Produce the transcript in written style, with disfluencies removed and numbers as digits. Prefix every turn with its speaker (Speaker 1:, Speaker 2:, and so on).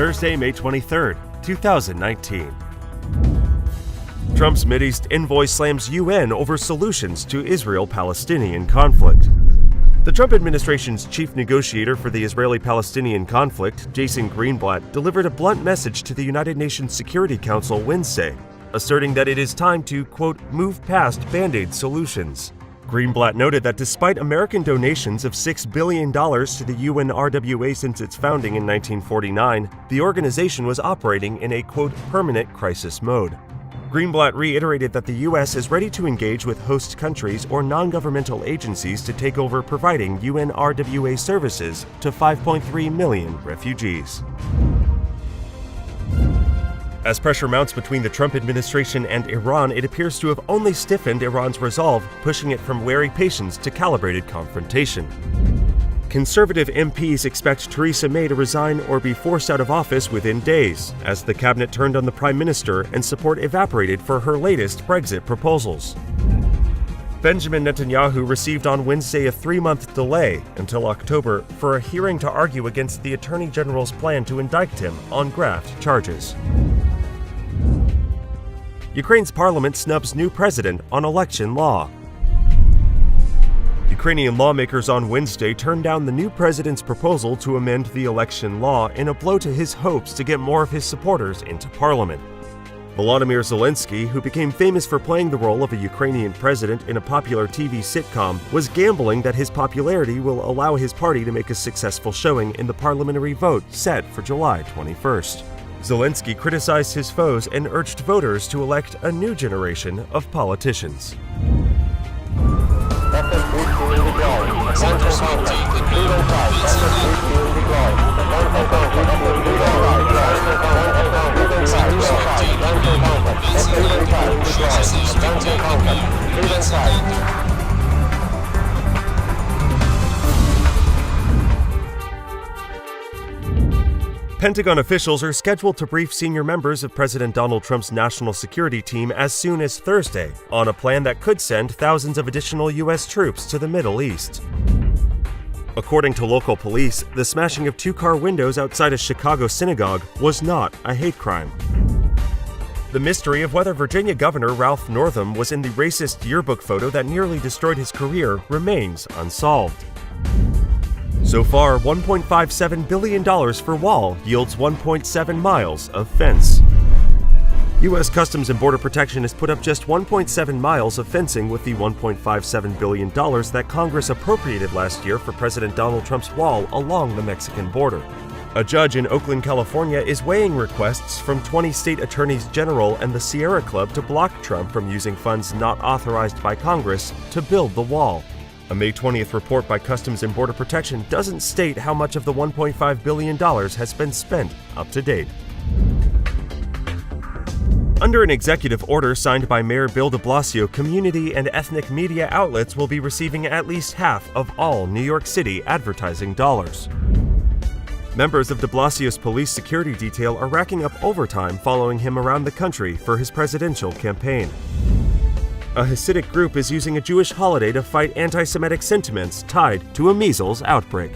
Speaker 1: Thursday, May 23, 2019. Trump's Mideast envoy slams UN over solutions to Israel-Palestinian conflict. The Trump administration's chief negotiator for the Israeli-Palestinian conflict, Jason Greenblatt, delivered a blunt message to the United Nations Security Council Wednesday, asserting that it is time to, quote, move past Band-Aid solutions. Greenblatt noted that despite American donations of $6 billion to the UNRWA since its founding in 1949, the organization was operating in a, quote, permanent crisis mode. Greenblatt reiterated that the U.S. is ready to engage with host countries or non-governmental agencies to take over providing UNRWA services to 5.3 million refugees. As pressure mounts between the Trump administration and Iran, it appears to have only stiffened Iran's resolve, pushing it from wary patience to calibrated confrontation. Conservative MPs expect Theresa May to resign or be forced out of office within days, as the cabinet turned on the Prime Minister and support evaporated for her latest Brexit proposals. Benjamin Netanyahu received on Wednesday a 3-month delay until October for a hearing to argue against the Attorney General's plan to indict him on graft charges. Ukraine's parliament snubs new president on election law. Ukrainian lawmakers on Wednesday turned down the new president's proposal to amend the election law in a blow to his hopes to get more of his supporters into parliament. Volodymyr Zelensky, who became famous for playing the role of a Ukrainian president in a popular TV sitcom, was gambling that his popularity will allow his party to make a successful showing in the parliamentary vote set for July 21st. Zelensky criticized his foes and urged voters to elect a new generation of politicians. Pentagon officials are scheduled to brief senior members of President Donald Trump's national security team as soon as Thursday on a plan that could send thousands of additional U.S. troops to the Middle East. According to local police, the smashing of 2 car windows outside a Chicago synagogue was not a hate crime. The mystery of whether Virginia Governor Ralph Northam was in the racist yearbook photo that nearly destroyed his career remains unsolved. So far, $1.57 billion for wall yields 1.7 miles of fence. U.S. Customs and Border Protection has put up just 1.7 miles of fencing with the $1.57 billion that Congress appropriated last year for President Donald Trump's wall along the Mexican border. A judge in Oakland, California is weighing requests from 20 state attorneys general and the Sierra Club to block Trump from using funds not authorized by Congress to build the wall. A May 20th report by Customs and Border Protection doesn't state how much of the $1.5 billion has been spent up to date. Under an executive order signed by Mayor Bill de Blasio, community and ethnic media outlets will be receiving at least half of all New York City advertising dollars. Members of de Blasio's police security detail are racking up overtime following him around the country for his presidential campaign. A Hasidic group is using a Jewish holiday to fight anti-Semitic sentiments tied to a measles outbreak.